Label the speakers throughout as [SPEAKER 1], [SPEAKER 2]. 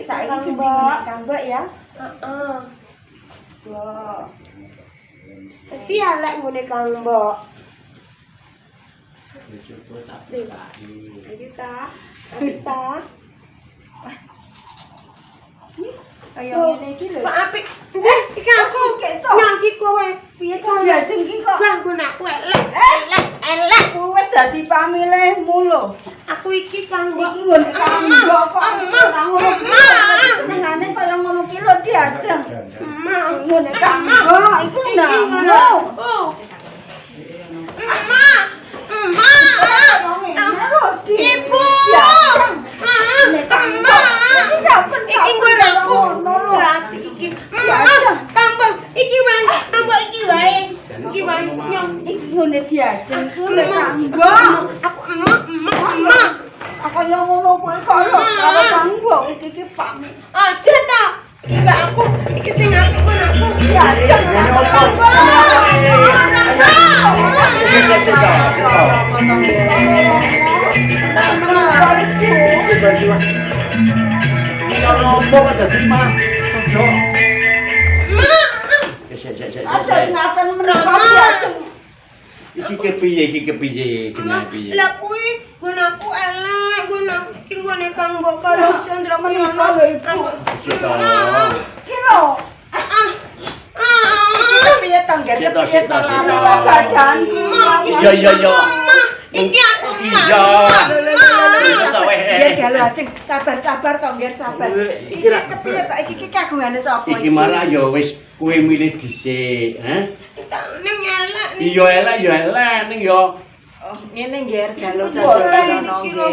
[SPEAKER 1] saiki Kang Mbok ya.
[SPEAKER 2] Heeh.
[SPEAKER 1] Mbok.
[SPEAKER 2] Mesti elek ngene Kang Mbok. Iki ta.
[SPEAKER 1] Kaya ngene iki lho.
[SPEAKER 2] Kok apik. Iki aku nyangki kowe.
[SPEAKER 1] Piye kok diajeng iki kok?
[SPEAKER 2] Ganggu aku elek.
[SPEAKER 1] Ku wis dadi pamilihmu lho.
[SPEAKER 2] Aku iki Kang Mbok.
[SPEAKER 1] Iki nggon Kang Mbok kok ora ngono ki. Senengane kaya ngono ki lho diajeng. Nggon Kang Mbok iku ndamu.
[SPEAKER 2] Ibu.
[SPEAKER 1] Iki sampun
[SPEAKER 2] Iki nggon aku. Rapi iki. Tambah iki wae. Tambah iki wae. Iki wae nyong.
[SPEAKER 1] Iki ngene diajeng ku lho Kang Mbok.
[SPEAKER 2] Aku emak.
[SPEAKER 1] Kaya ngono kuwi kok lho karo Kang Mbok iki pamit.
[SPEAKER 2] Aja ta. Iki mbak aku. Iki sing apik kon aku.
[SPEAKER 1] Diajeng Kang Mbok. Aja ngaten menawa diajeng.
[SPEAKER 3] Iki kepiye kena piye?
[SPEAKER 2] Lah kuwi gun aku elek, gun aku iki ngene Kang Mbok karo Chandra
[SPEAKER 1] Menika lho Ibu.
[SPEAKER 3] Sito.
[SPEAKER 1] Iki lho. Iki kepiye to Ngger? Kepiye to keadaan?
[SPEAKER 3] Iya.
[SPEAKER 2] Iki aku
[SPEAKER 3] Iya.
[SPEAKER 1] Nggih dalu ajeng sabar to Ngger sabar. Iki kepiye to iki kagungane sapa
[SPEAKER 3] Iki marah ya wis kowe milih dhisik, ha?
[SPEAKER 2] ning elek ning.
[SPEAKER 3] Iya elek ning ya
[SPEAKER 1] Oh, ngene Ngger dalu
[SPEAKER 2] Iki lho,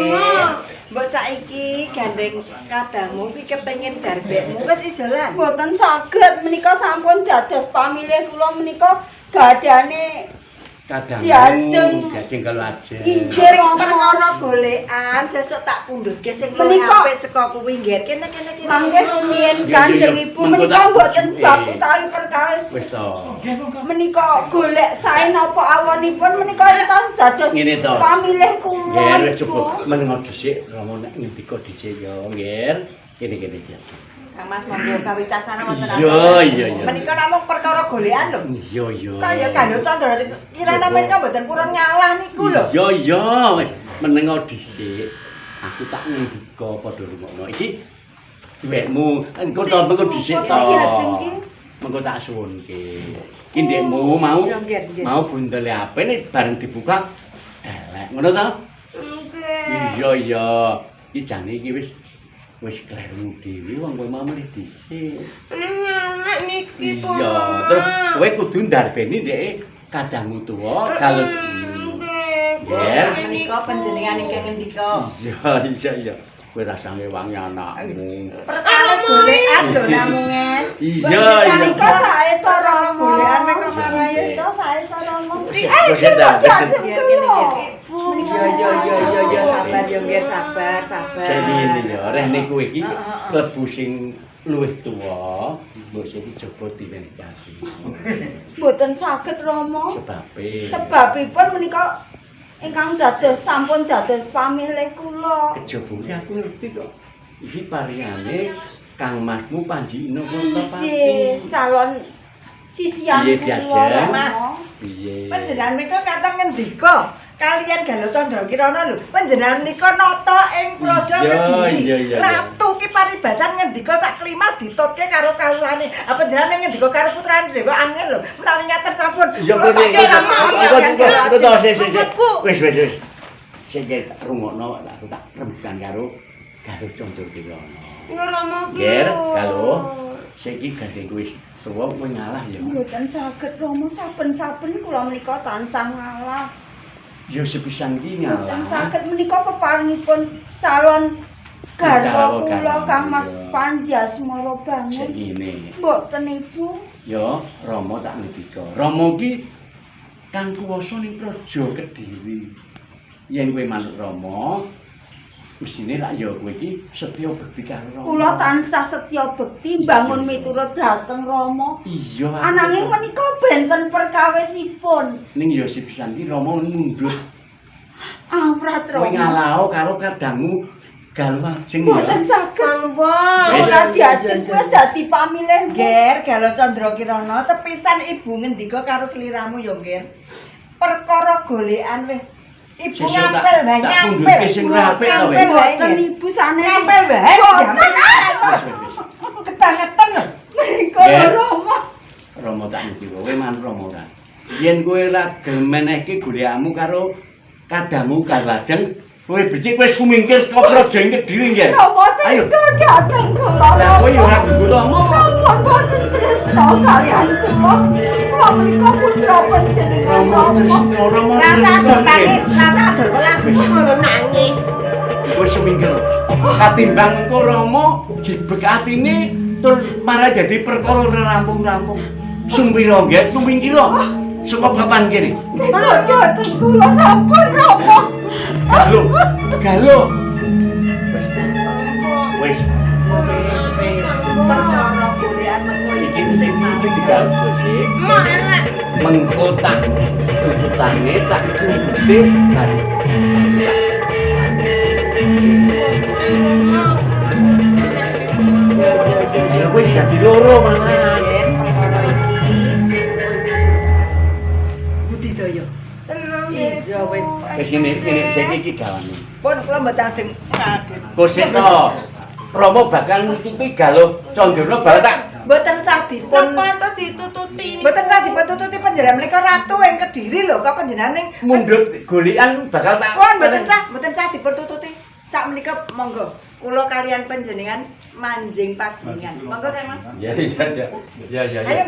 [SPEAKER 1] Mbok saiki gandeng kadangmu iki kepengin darbekmu wis ijolan. Mboten saged menika sampun dados pamilih kula menika gadane
[SPEAKER 3] kadang
[SPEAKER 1] diajeng
[SPEAKER 3] kalau ajeng.
[SPEAKER 1] inggir perkara golekan sesuk tak pundhutke sing luwih apik saka kuwi Ngger. Kene mangke rumiyin Kanjeng Ibu menika mboten bab utawi perkawis.
[SPEAKER 3] Wis to.
[SPEAKER 1] Menika golek sae napa awonipun menika entos dados
[SPEAKER 3] Ngene to.
[SPEAKER 1] pamilih kula.
[SPEAKER 3] Ngger wis cukup menengo dhisik, romo nek ngendika dhisik ya, Ngger. Kene ya.
[SPEAKER 1] Kang Mas monggo kawicasana wonten
[SPEAKER 3] Iya.
[SPEAKER 1] Menika namung perkara golekan lho.
[SPEAKER 3] Iya.
[SPEAKER 1] Kaya Gandul Candra kirana menika mboten purun nyalah niku lho.
[SPEAKER 3] Iya, wis menengo dhisik. Aku tak ngendika padha rungokno. Iki duwekmu, engko to mengko dhisik to. Mengko tak suwunke. Iki ndekmu mau bundele ape nek bareng dibuka elek. Ngono to?
[SPEAKER 2] Nggih.
[SPEAKER 3] Iya. Iki jane iki wis kleru dhewe wong kowe mau mulih dhisik.
[SPEAKER 2] Ning elek niki to.
[SPEAKER 3] Iya, terus kowe kudu ndarbeni ndeke kadangmu tuwa kalau
[SPEAKER 2] Nggih.
[SPEAKER 1] Menika panjenengan ingkang ngendika.
[SPEAKER 3] Iya. Kowe rasane wangi anakmu.
[SPEAKER 1] Perkawis golekan lho namungen.
[SPEAKER 3] Iya.
[SPEAKER 1] Menika sae to Romo. Golekan menika marayo to sae to Romo. Iya, sabar yo Ngger, sabar.
[SPEAKER 3] Jadi ya, reh niku iki klebu sing luwih tuwa, mbok sing coba diwenehi.
[SPEAKER 1] Mboten saged Romo.
[SPEAKER 3] Sebabipun
[SPEAKER 1] menika ingkang sampun dados pamilih kula.
[SPEAKER 3] Kejabane aku ngerti kok. Iki pariyane Kang Masmu Panji Ino Wontopati.
[SPEAKER 1] Calon sisian
[SPEAKER 3] kula.
[SPEAKER 1] Mas.
[SPEAKER 3] Piye?
[SPEAKER 1] Panjenengan menika katon ngendika kalian Gandul Candra Kirana lho. Panjenengan menika nata ing praja Kediri.
[SPEAKER 3] Iya.
[SPEAKER 1] Ratu ki paribasan ngendika sak klimat ditutke karo kawulane. Apa panjenengan ngendika karo putrane dhewe angel lho. Menawi nyater sampun.
[SPEAKER 3] Iya, wis. Sing rungokno aku tak rembugan karo Candra Kirana.
[SPEAKER 2] Ngromo ki.
[SPEAKER 3] Ger, kalau saiki gandeng wis tuwa kowe ngalah ya.
[SPEAKER 1] Mboten saged Romo saben-saben kula menika tansah ngalah.
[SPEAKER 3] Ya sepisan iki ngalah.
[SPEAKER 1] Mboten saged menika peparingipun calon garwa kula Kang Mas Panji Asmara banget.
[SPEAKER 3] Ngene.
[SPEAKER 1] Mboten Ibu.
[SPEAKER 3] Ya, Rama tak ngendika. Rama ki kang kuwasa ning praja Kediri. Yen kowe manut Rama, mestine lak ya kowe iki setya bekti karo Rama.
[SPEAKER 1] Kula tansah setya bekti bangun miturut dhateng Rama.
[SPEAKER 3] Iya.
[SPEAKER 1] Ananging menika benten perkawisipun.
[SPEAKER 3] Ning ya sepisan iki Rama mundhut.
[SPEAKER 1] Awrat
[SPEAKER 3] Kowe
[SPEAKER 1] Rama.
[SPEAKER 3] ngalah karo kadangmu galwajeng
[SPEAKER 1] Mboten
[SPEAKER 3] ya.
[SPEAKER 1] saged.
[SPEAKER 3] Wis.
[SPEAKER 1] Ora diajeng wis dadi pamilih Nger, Galo Candra Kirana. Sepisan ibu ngendika karo sliramu ya Nger. Perkara golekan wis ibu
[SPEAKER 3] Sesuk
[SPEAKER 1] ngapel wae
[SPEAKER 3] tak
[SPEAKER 1] nyampel.
[SPEAKER 3] punduke sing apik to,
[SPEAKER 1] Ngapel
[SPEAKER 3] wis.
[SPEAKER 1] wae Nger. Ibu sanes ngapel wae. Kebangetan lho.
[SPEAKER 3] Nger.
[SPEAKER 1] Karo Rama.
[SPEAKER 3] Rama tak ngerti kowe man Rama ora. Yen kowe ora gelem menehke golekamu karo kadamu kalajeng kowe becik kowe sumingkir saka praja ing Kediri nggih.
[SPEAKER 1] Rama
[SPEAKER 3] Ayo.
[SPEAKER 1] tega dateng kula.
[SPEAKER 3] Lah kowe yo ora dudu Rama.
[SPEAKER 1] Sampun boten tresno kaliyan kula. Kula menika putra panjenengan Rama.
[SPEAKER 3] Rama.
[SPEAKER 1] Rasa adur tangis, rasa adur welas.
[SPEAKER 2] Malah nangis.
[SPEAKER 3] Wis sumingkir. Katimbang engko Rama jibek atine tur malah dadi perkara rampung-rampung. Sumpira nggih, sumingkira. Saka papan kene.
[SPEAKER 1] Kula dateng kula sampun Rama.
[SPEAKER 3] Galo, galo. Wis,
[SPEAKER 1] Perkara golekan mengko
[SPEAKER 3] iki sing iki digawe sih.
[SPEAKER 2] Malah.
[SPEAKER 3] Mengko tak tututane tak tututi karo. Ya wis dadi loro malah.
[SPEAKER 1] Budidaya.
[SPEAKER 2] Tenang.
[SPEAKER 1] Iya wis.
[SPEAKER 3] Wis ngene saiki iki gawane.
[SPEAKER 1] Pun kula mboten ajeng kaget.
[SPEAKER 3] Kosek to. Rama bakal nututi Galo Candra bal tak.
[SPEAKER 1] Mboten sah dipun
[SPEAKER 2] Napa to ditututi?
[SPEAKER 1] Mboten sah dipun panjenengan menika ratu ing Kediri lho, kok panjenengan ning
[SPEAKER 3] Mundhut golekan bakal tak.
[SPEAKER 1] Pun mboten sah dipun tututi. Sak menika monggo kula kalian panjenengan manjing pagungan. Monggo Kang Mas.
[SPEAKER 3] Ya.
[SPEAKER 1] Ayo,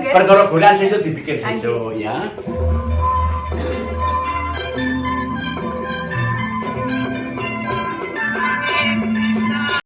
[SPEAKER 1] Nggih.
[SPEAKER 3] Perkara golekan sesuk dipikir sesuk ya.